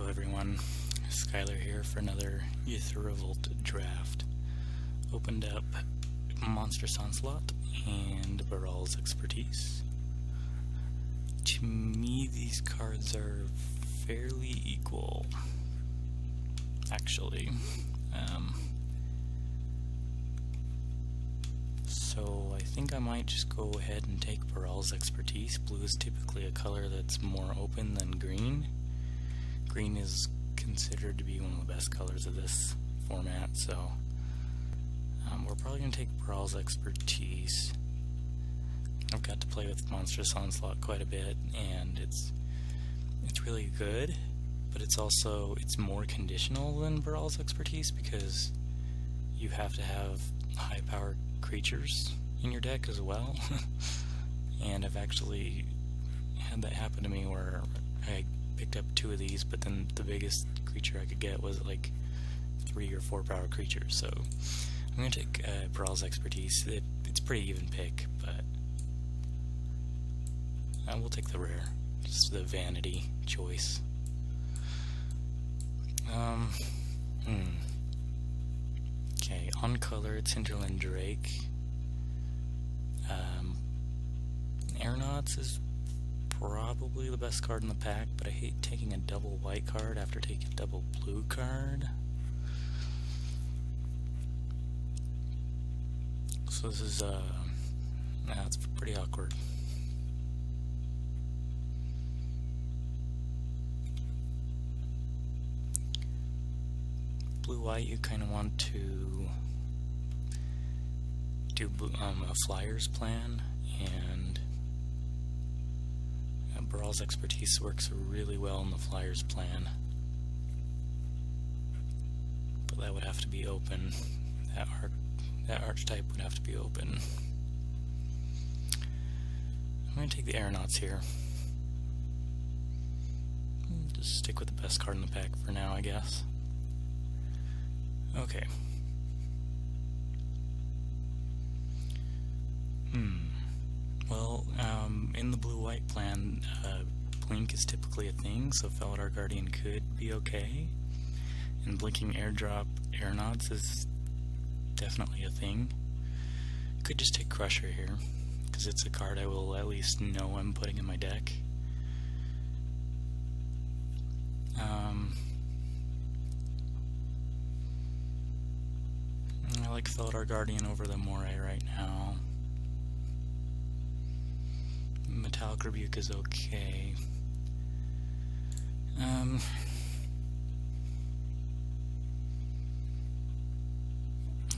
Hello everyone, Skyler here for another Aether Revolt Draft. Opened up Monstrous Onslaught and Baral's Expertise. To me, these cards are fairly equal, actually. So I think I might just go ahead and take Baral's Expertise. Blue is typically a color that's more open than green. Green is considered to be one of the best colors of this format, so we're probably going to take Baral's Expertise. I've got to play with Monstrous Onslaught quite a bit, and it's really good, but it's more conditional than Baral's Expertise because you have to have high power creatures in your deck as well. And I've actually had that happen to me where I picked up 2 of these, but then the biggest creature I could get was like 3 or 4 power creatures. So I'm going to take Baral's Expertise. It's a pretty even pick, but I will take the rare, just the vanity choice. Okay, on color it's Hinterland Drake. Aeronauts is probably the best card in the pack, but I hate taking a double white card after taking a double blue card. So this is it's pretty awkward. Blue-white, you kind of want to do a Flyers plan, and Baral's Expertise works really well in the Flyers plan. But that would have to be open. That archetype would have to be open. I'm going to take the Aeronauts here. Just stick with the best card in the pack for now, I guess. Okay. Well, in the blue-white plan, blink is typically a thing, so Felidar Guardian could be okay. And blinking airdrop Aeronauts is definitely a thing. Could just take Crusher here, because it's a card I will at least know I'm putting in my deck. I like Felidar Guardian over the Moray right now. Metallic Rebuke is okay. I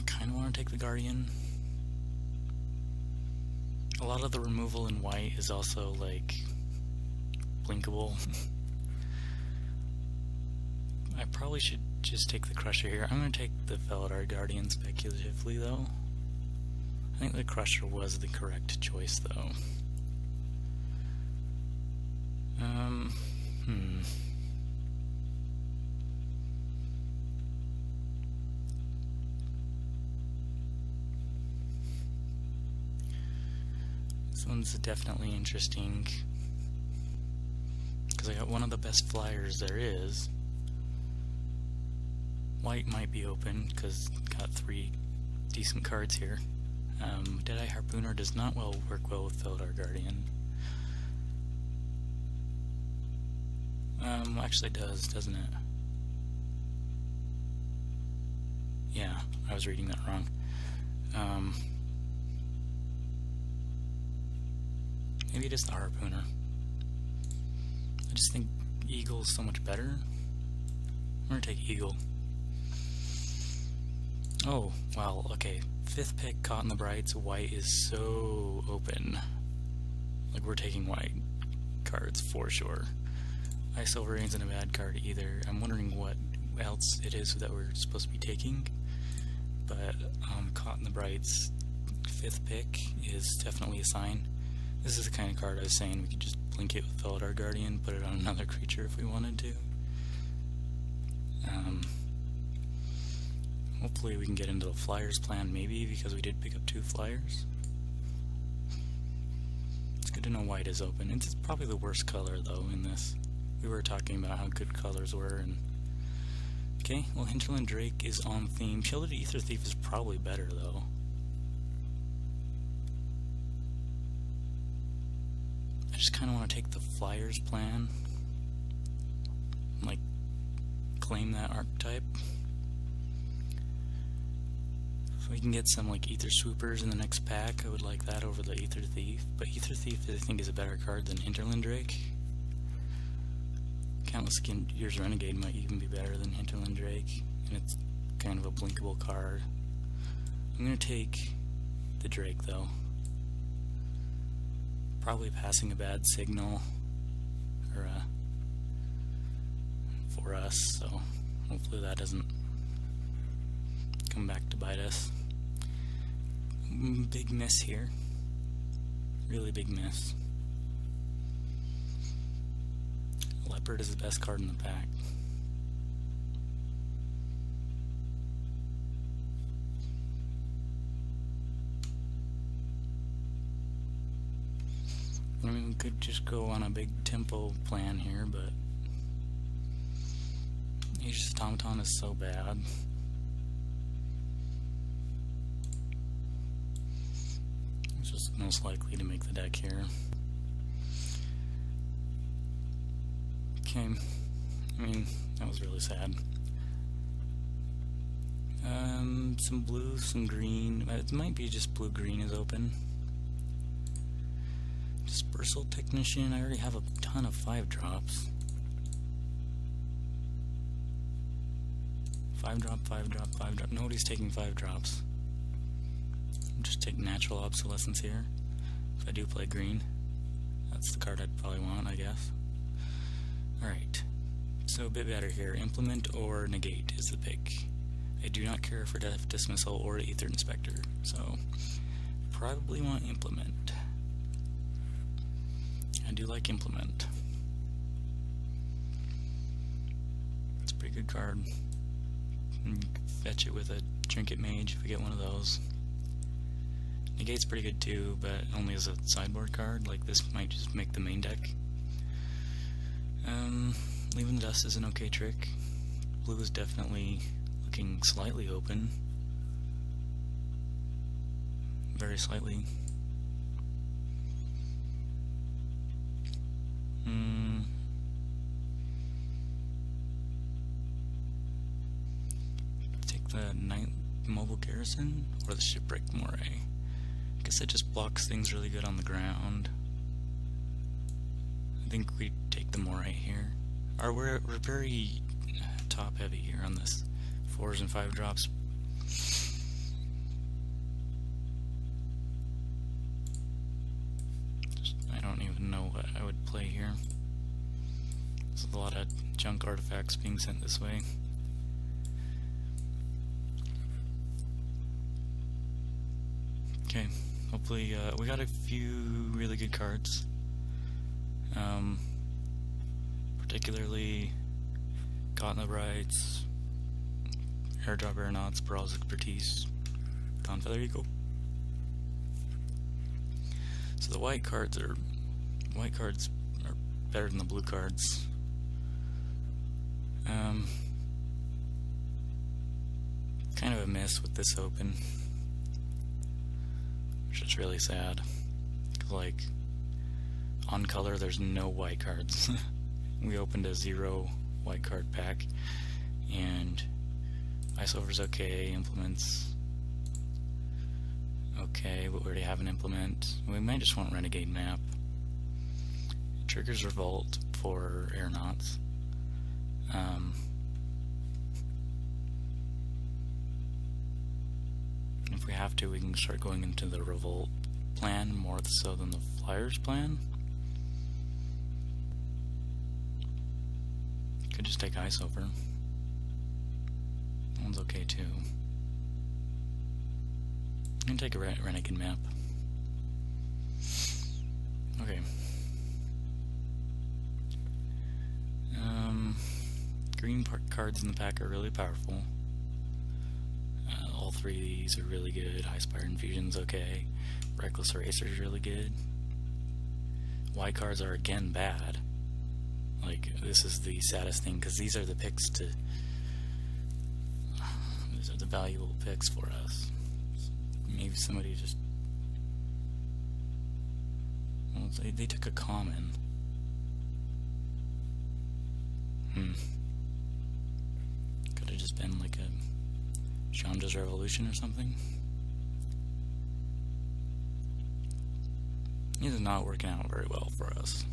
kind of want to take the Guardian. A lot of the removal in white is also like blinkable. I probably should just take the Crusher here. I'm going to take the Felidar Guardian speculatively though. I think the Crusher was the correct choice though. This one's definitely interesting because I got one of the best flyers there is. White might be open because got 3 decent cards here. Deadeye Harpooner does not work well with Felidar Guardian. Actually it does, doesn't it? Yeah, I was reading that wrong. Maybe it is the Harpooner. I just think Eagle is so much better. I'm gonna take Eagle. Oh, wow, okay. 5th pick, Caught in the Brights. White is so open. Like, we're taking white cards for sure. Ice Silvery isn't a bad card either. I'm wondering what else it is that we're supposed to be taking. But Caught in the Brights 5th pick is definitely a sign. This is the kind of card I was saying we could just blink it with Felidar Guardian, put it on another creature if we wanted to. Hopefully we can get into the Flyers plan maybe, because we did pick up 2 Flyers. It's good to know white is open. It's probably the worst color though in this. we were talking about how good colors were, and okay, well, Hinterland Drake is on theme. Shielded Aether Thief is probably better, though. I just kind of want to take the Flyers plan, like, claim that archetype. If we can get some, like, Aether Swoopers in the next pack, I would like that over the Aether Thief. But Aether Thief, I think, is a better card than Hinterland Drake. Countless Years Renegade might even be better than Hinterland Drake, and it's kind of a blinkable card. I'm going to take the Drake, though. Probably passing a bad signal or, for us, so hopefully that doesn't come back to bite us. Big miss here. Really big miss. Leopard is the best card in the pack. I mean, we could just go on a big tempo plan here, but Aegis Automaton is so bad. It's just most likely to make the deck here. Okay, I mean, that was really sad. Some blue, some green. It might be just blue-green is open. Dispersal Technician, I already have a ton of 5-drops. 5-drop, 5-drop, 5-drop. Nobody's taking 5-drops. Just take Natural Obsolescence here. If I do play green, that's the card I'd probably want, I guess. Alright, so a bit better here. Implement or Negate is the pick. I do not care for Death Dismissal or Aether Inspector, so probably want Implement. I do like Implement. It's a pretty good card. And fetch it with a Trinket Mage if we get one of those. Negate's pretty good too, but only as a sideboard card. Like, this might just make the main deck. Leaving the Dust is an okay trick. Blue is definitely looking slightly open. Very slightly. Take the Night Mobile Garrison or the Shipwrecked Moray. I guess it just blocks things really good on the ground. I think we take the Moray here. We're very top heavy here on this 4s and 5-drops. I don't even know what I would play here. There's a lot of junk artifacts being sent this way. Okay, hopefully we got a few really good cards. Particularly Caught in the Brights, Airdrop Aeronauts, Brawl's Expertise, Dawnfeather Eagle. So the white cards are better than the blue cards. Kind of a miss with this open, which is really sad. Like, on color there's no white cards. We opened a 0 white card pack, and Ice Over's okay, Implements okay, but we already have an Implement. We might just want Renegade Map. It triggers Revolt for Aeronauts. If we have to, we can start going into the Revolt plan more so than the Flyers plan. Could just take Ice Over. That one's okay too. I'm gonna take a Renegade Map. Okay. Green cards in the pack are really powerful. All 3 of these are really good. High Spire Infusion's okay. Reckless Eraser is really good. White cards are again bad. Like, this is the saddest thing, because these are the picks to... These are the valuable picks for us. Maybe somebody just... Well, they took a common. Could have just been like a Chandra's Revolution or something. This is not working out very well for us.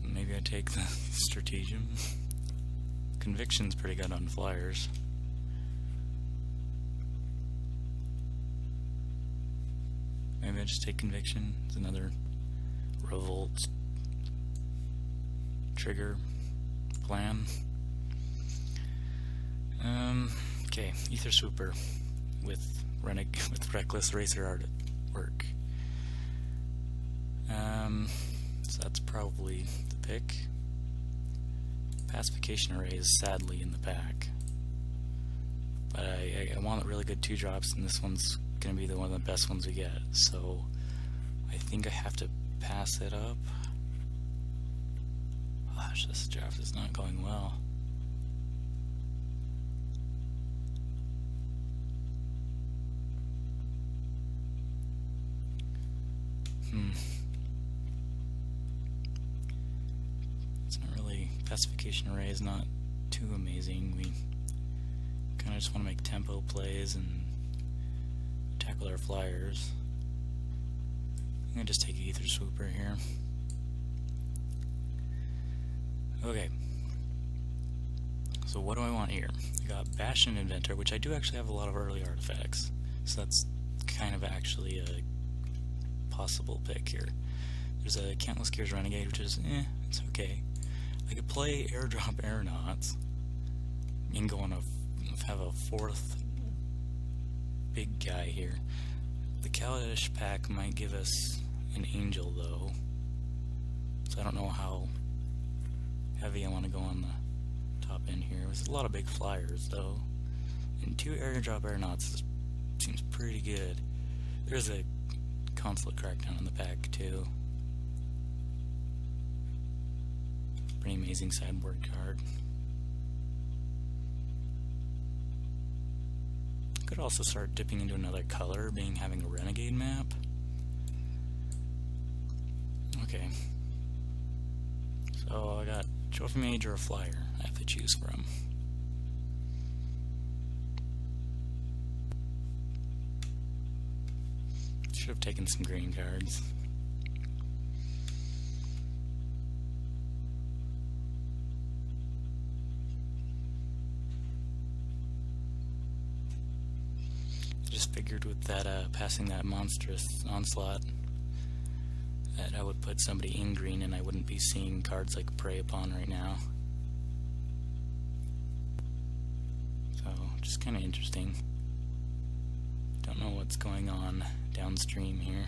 Maybe I take the Stratagem. Conviction's pretty good on flyers. Maybe I just take Conviction. It's another Revolt trigger plan. Okay, Aether Swooper with Reckless Racer art at work. So that's probably the pick. Pacification Array is sadly in the pack, but I want really good 2-drops, and this one's going to be one of the best ones we get, so I think I have to pass it up. Gosh, this draft is not going well. It's not really... Pacification Array is not too amazing. We kind of just want to make tempo plays and tackle our flyers. I'm going to just take Aether Swooper here. Okay. So what do I want here? I got Bastion Inventor, which I do actually have a lot of early artifacts. So that's kind of actually a possible pick here. There's a Countless Gears Renegade, which is, it's okay. I could play Airdrop Aeronauts and go on have a 4th big guy here. The Kaladesh pack might give us an Angel though, so I don't know how heavy I want to go on the top end here. There's a lot of big flyers though, and 2 Airdrop Aeronauts seems pretty good. There's a Consulate Crackdown in the pack too. Pretty amazing sideboard card. Could also start dipping into another color, having a Renegade map. Okay. So I got Trophy Mage or a Flyer I have to choose from. Should have taken some green cards. Just figured with that passing that monstrous onslaught that I would put somebody in green and I wouldn't be seeing cards like Prey Upon right now. So just kind of interesting. Don't know what's going on downstream here.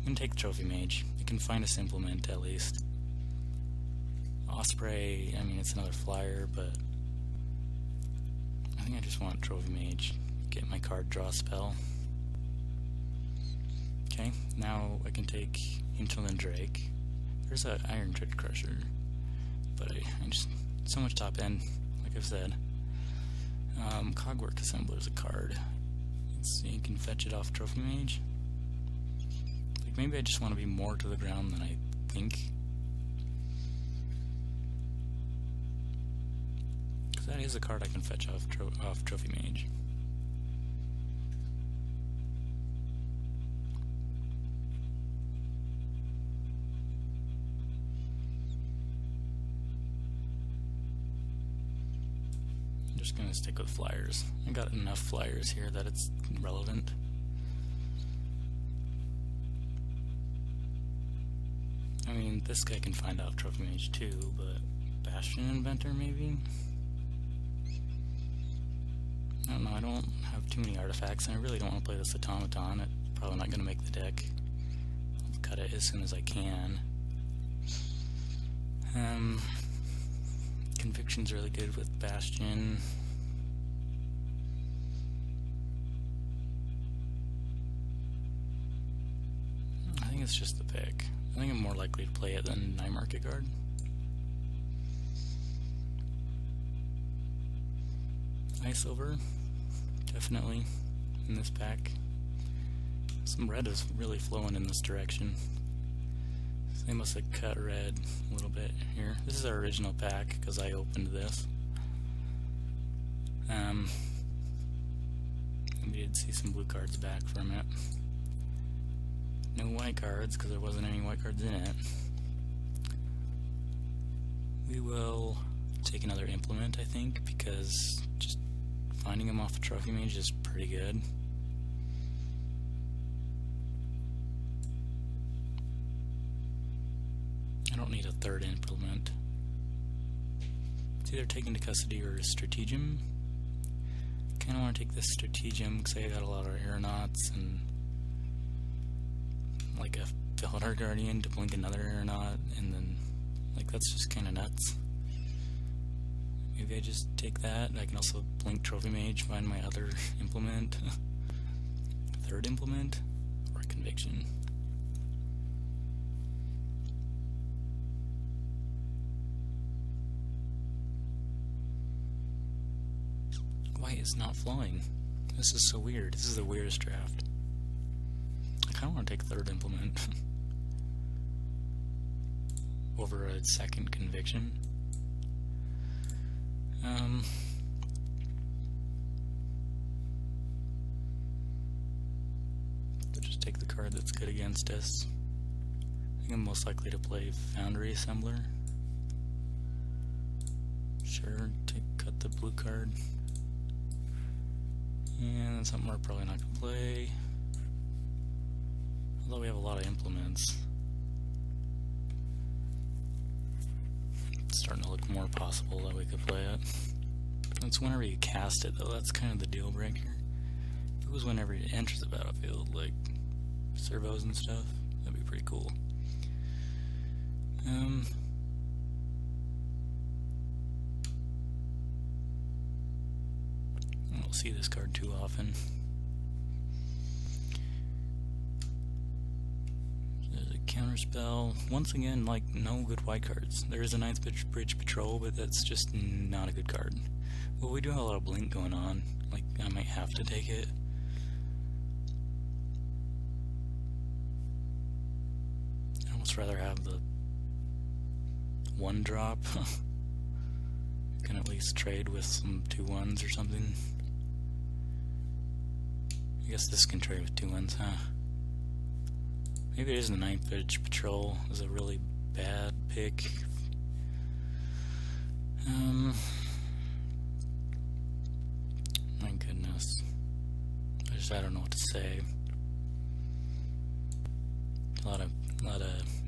I'm gonna take Trophy Mage. You can find us implement at least. Osprey, I mean it's another flyer, but I think I just want Trophy Mage. Get my card draw spell. Okay, now I can take Hinterland Drake. There's an Iron Tread Crusher, but I just so much top end, like I've said. Cogwork Assembler is a card. So you can fetch it off Trophy Mage. Like maybe I just want to be more to the ground than I think. Because that is a card I can fetch off Trophy Mage. I'm just gonna stick with flyers. I got enough flyers here that it's relevant. I mean, this guy can find out Trophy Mage too, but Bastion Inventor maybe? I don't know, I don't have too many artifacts, and I really don't want to play this Automaton. It's probably not going to make the deck. I'll cut it as soon as I can. Conviction's really good with Bastion. I think it's just the pick. I think I'm more likely to play it than Night Market Guard. Ice Silver, definitely in this pack. Some red is really flowing in this direction. So they must have cut red a little bit here. This is our original pack because I opened this. We did see some blue cards back from it. No white cards because there wasn't any white cards in it. We will take another implement, I think, because just finding them off a trophy mage is pretty good. I don't need a third implement. It's either taken to custody or a stratagem. Kind of want to take this stratagem because I got a lot of aeronauts and like a Felidar Guardian to blink another aeronaut, and then like that's just kind of nuts. Maybe I just take that. I can also blink Trophy Mage, find my other implement, third implement, or Conviction. Why is not flowing? This is so weird. This is the weirdest draft. I kind of want to take third implement over a second Conviction. But just take the card that's good against us. I think I'm most likely to play Foundry Assembler. Sure, cut the blue card. And that's something we're probably not going to play. Although we have a lot of implements. It's starting to look more possible that we could play it. It's whenever you cast it, though. That's kind of the deal breaker. If it was whenever it enters the battlefield, like servos and stuff, that'd be pretty cool. I don't see this card too often. There's a counterspell. Once again, like, no good white cards. There is a Ninth Bridge Patrol, but that's just not a good card. Well, we do have a lot of blink going on. Like, I might have to take it. I'd almost rather have the one drop. Can at least trade with some 2/1s or something. I guess this can trade with 2/1s, huh? Maybe it is the Ninth Bridge Patrol. It was a really bad pick. My goodness. I don't know what to say. A lot of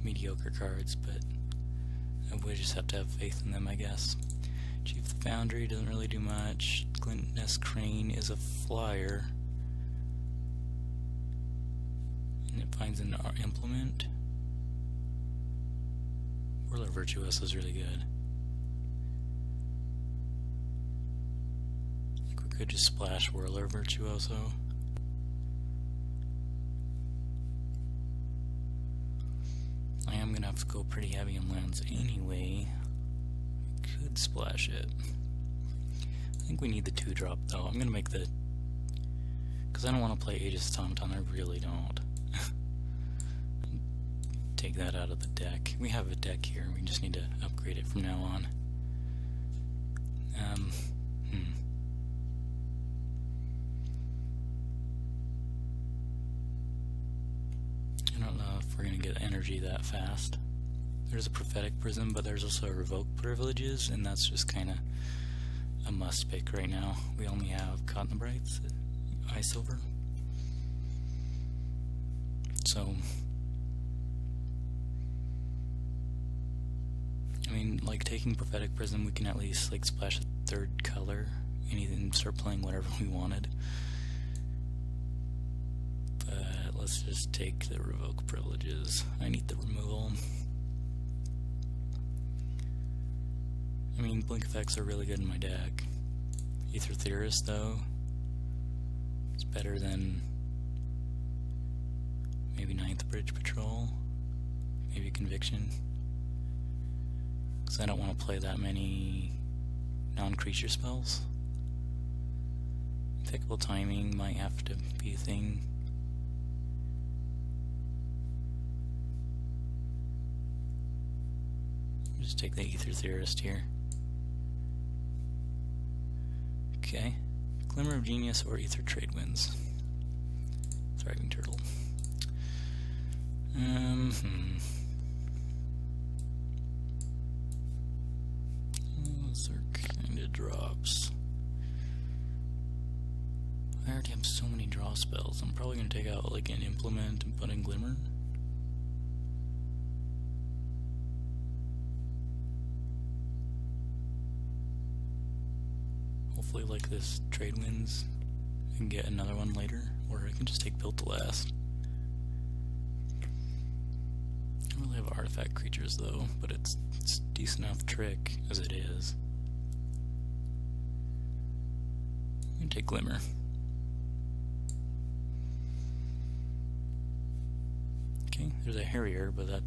mediocre cards, but we just have to have faith in them, I guess. Chief the Foundry doesn't really do much. Glint Nest Crane is a flyer. And it finds an implement. Whirler Virtuoso is really good. I think we could just splash Whirler Virtuoso. I am gonna have to go pretty heavy on lands anyway. Could splash it. I think we need the 2-drop though. I'm gonna make the... because I don't want to play Aegis Automaton, I really don't. Take that out of the deck. We have a deck here, we just need to upgrade it from now on. I don't know if we're gonna get energy that fast. There's a Prophetic Prism, but there's also Revoke Privileges, and that's just kind of a must pick right now. We only have Cotton Brights, Ice Silver. So, I mean, like taking Prophetic Prism, we can at least like splash a third color and even start playing whatever we wanted. But let's just take the Revoke Privileges. I need the removal. I mean, blink effects are really good in my deck. Aether Theorist, though, it's better than maybe Ninth Bridge Patrol. maybe Conviction, because I don't want to play that many non-creature spells. Impeccable Timing might have to be a thing. Just take the Aether Theorist here. Okay. Glimmer of Genius or Aether Tradewinds. Thriving Turtle. Those are kinda drops. I already have so many draw spells. I'm probably gonna take out like an Implement and put in Glimmer. Hopefully like this Tradewinds and get another one later, or I can just take Built to Last. I don't really have artifact creatures though, but it's a decent enough trick as it is. I'm gonna take Glimmer. Okay, there's a Harrier, but I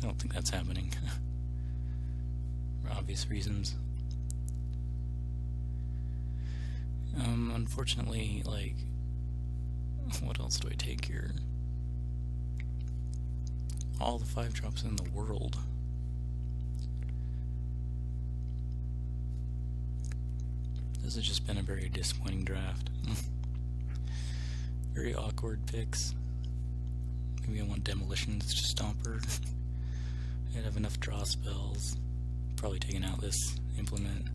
don't think that's happening. For obvious reasons. Unfortunately, like, what else do I take here? All the 5-drops in the world. This has just been a very disappointing draft. Very awkward picks. Maybe I want Demolitions to Stomper. I'd have enough draw spells. Probably taking out this Implement.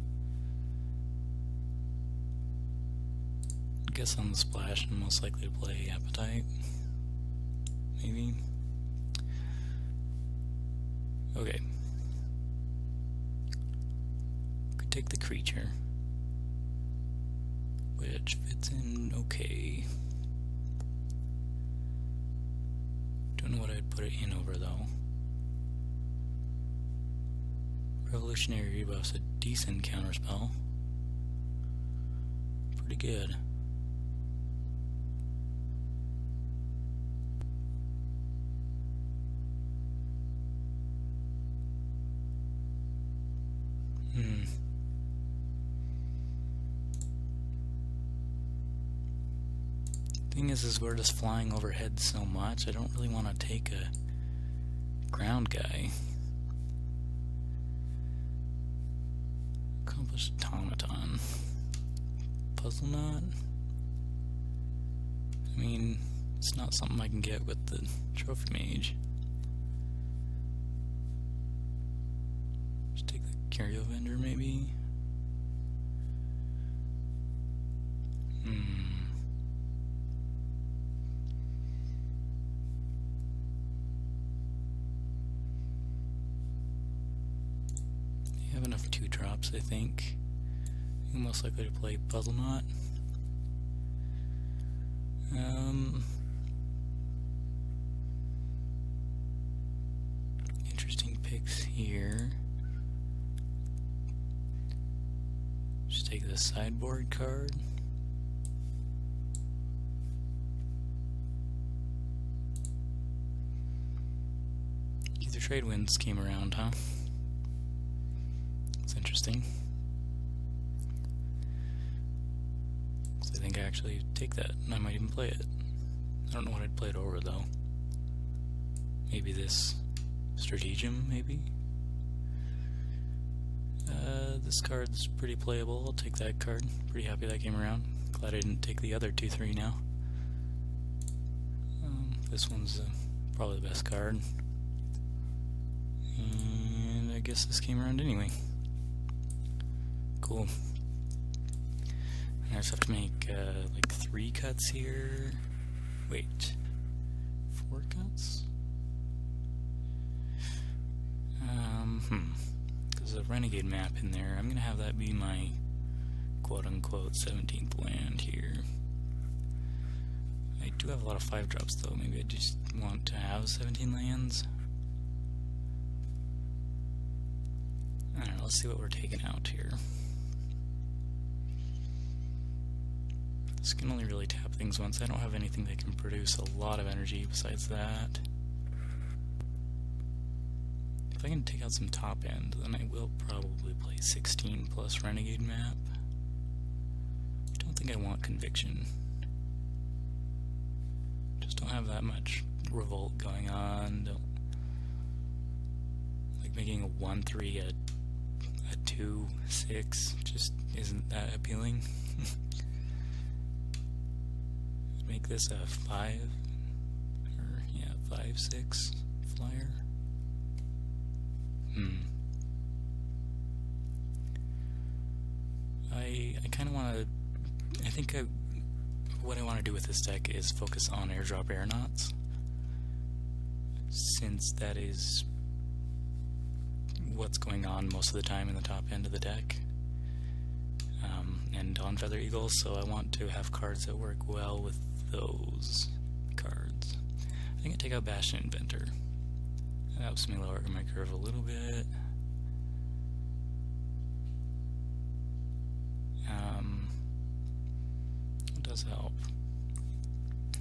I guess on the splash I'm most likely to play Appetite. Maybe. Okay. Could take the creature, which fits in okay. Don't know what I'd put it in over though. Revolutionary Rebuff's a decent counterspell. Pretty good. Thing is we're just flying overhead so much, I don't really want to take a ground guy. Accomplished Automaton. Puzzle Knot? I mean, it's not something I can get with the Trophy Mage. Just take the Curio Vendor maybe? You have enough 2-drops, I think. You're most likely to play Puzzle Knot. Interesting picks here. Just take the sideboard card. Either Tradewinds came around, huh? That's interesting. So I think I actually take that, and I might even play it. I don't know what I'd play it over though. Maybe this Stratagem, maybe? This card's pretty playable. I'll take that card. Pretty happy that came around. Glad I didn't take the other 2-3 now. This one's probably the best card. And I guess this came around anyway. Cool. I just have to make like 3 cuts here. Wait, 4 cuts? There's a Renegade map in there. I'm gonna have that be my quote-unquote 17th land here. I do have a lot of 5-drops though. Maybe I just want to have 17 lands. I don't know, let's see what we're taking out here. This can only really tap things once. I don't have anything that can produce a lot of energy besides that. if I can take out some top end, then I will probably play 16 plus Renegade map. I don't think I want Conviction. Just don't have that much Revolt going on. Don't like making a 1-3 a 2-6 just isn't that appealing. Make this a 5-6 flyer. I kind of want to. I think what I want to do with this deck is focus on airdrop aeronauts, since that is what's going on most of the time in the top end of the deck, and on Feather Eagles, so I want to have cards that work well with those cards. I think I take out Bastion Inventor. That helps me lower my curve a little bit. It does help.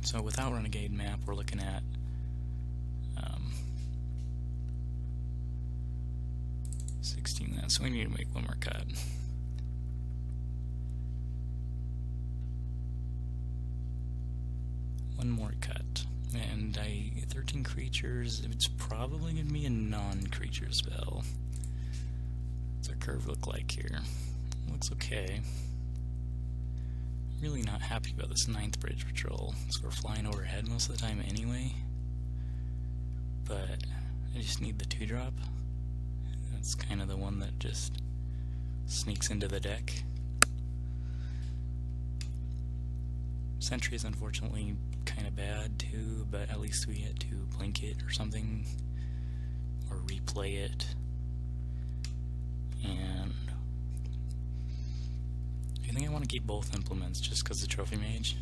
So without Renegade map, we're looking at 16 that, so we need to make one more cut. One more cut. And 13 creatures, it's probably going to be a non-creature spell. What's our curve look like here? Looks okay. Really not happy about this 9th Bridge Patrol, so we're flying overhead most of the time anyway. But I just need the 2-drop. That's kind of the one that just sneaks into the deck. Sentry is unfortunately kind of bad too, but at least we get to blink it or something, or replay it. And I think I want to keep both implements just because of Trophy Mage.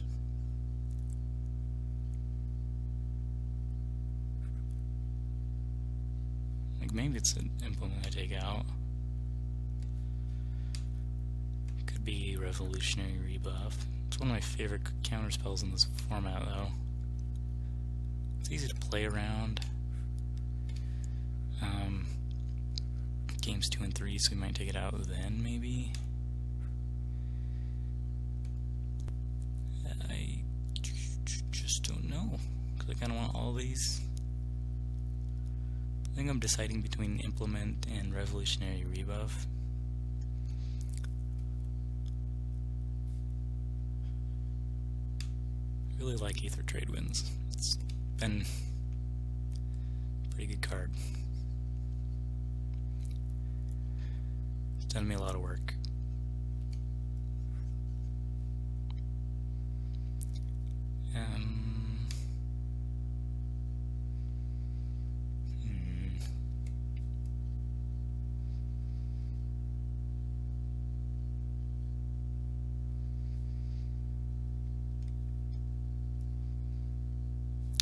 Like maybe it's an implement I take out. Could be Revolutionary Rebuff. It's one of my favorite counter spells in this format, though. It's easy to play around. Games 2 and 3, so we might take it out then, maybe. I just don't know, because I kind of want all these. I think I'm deciding between Implement and Revolutionary Rebuff. I really like Aether Trade Winds. It's been a pretty good card. It's done me a lot of work.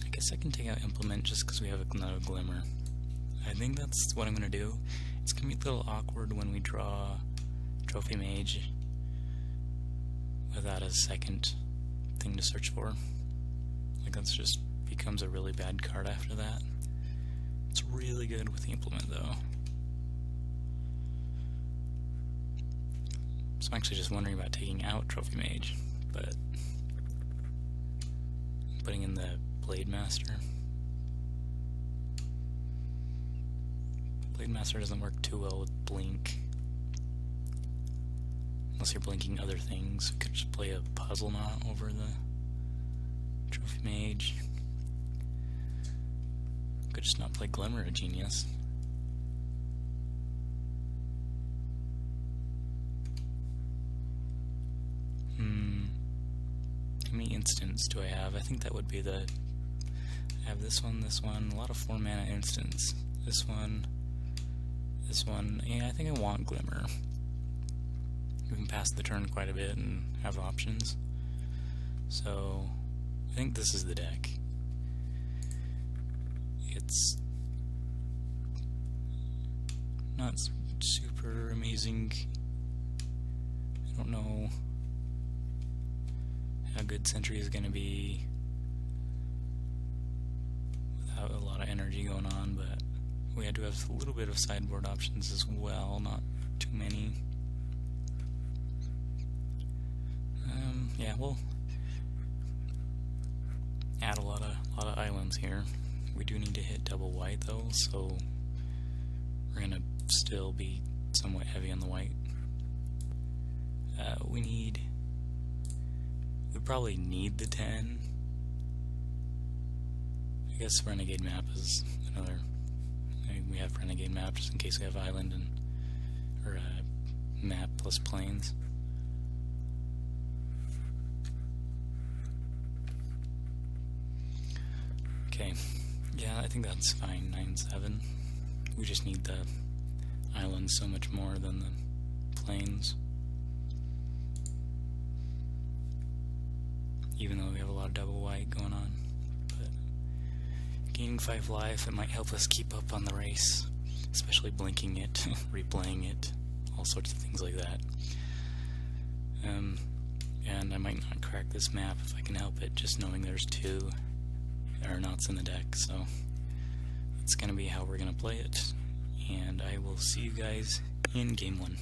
I guess I can take out Implement just because we have another Glimmer. I think that's what I'm going to do. It's going to be a little awkward when we draw Trophy Mage without a second thing to search for. Like that just becomes a really bad card after that. It's really good with the Implement though. So I'm actually just wondering about taking out Trophy Mage, but putting in the Blade Master. Blade Master doesn't work too well with Blink. Unless you're blinking other things. We could just play a Puzzle Knot over the Trophy Mage. We could just not play Glimmer of Genius. How many instants do I have? I think that would be the... I have this one, a lot of 4-mana instants. This one. Yeah, I think I want Glimmer. We can pass the turn quite a bit and have options. So, I think this is the deck. It's not super amazing. I don't know how good Sentry is going to be without a lot of energy going on, but we had to have a little bit of sideboard options as well, not too many. Yeah, we'll add a lot of islands here. We do need to hit double white though, so we're gonna still be somewhat heavy on the white. We probably need the 10. I guess Renegade Map is another. We have Renegade Map just in case we have island and or map plus plains. Okay, yeah, I think that's fine. 9/7. We just need the islands so much more than the plains. Even though we have a lot of double white going on. But gaining 5 life, it might help us keep up on the race. Especially blinking it, replaying it, all sorts of things like that. And I might not crack this map if I can help it, just knowing there's 2 aeronauts in the deck, so it's going to be how we're going to play it. And I will see you guys in game 1.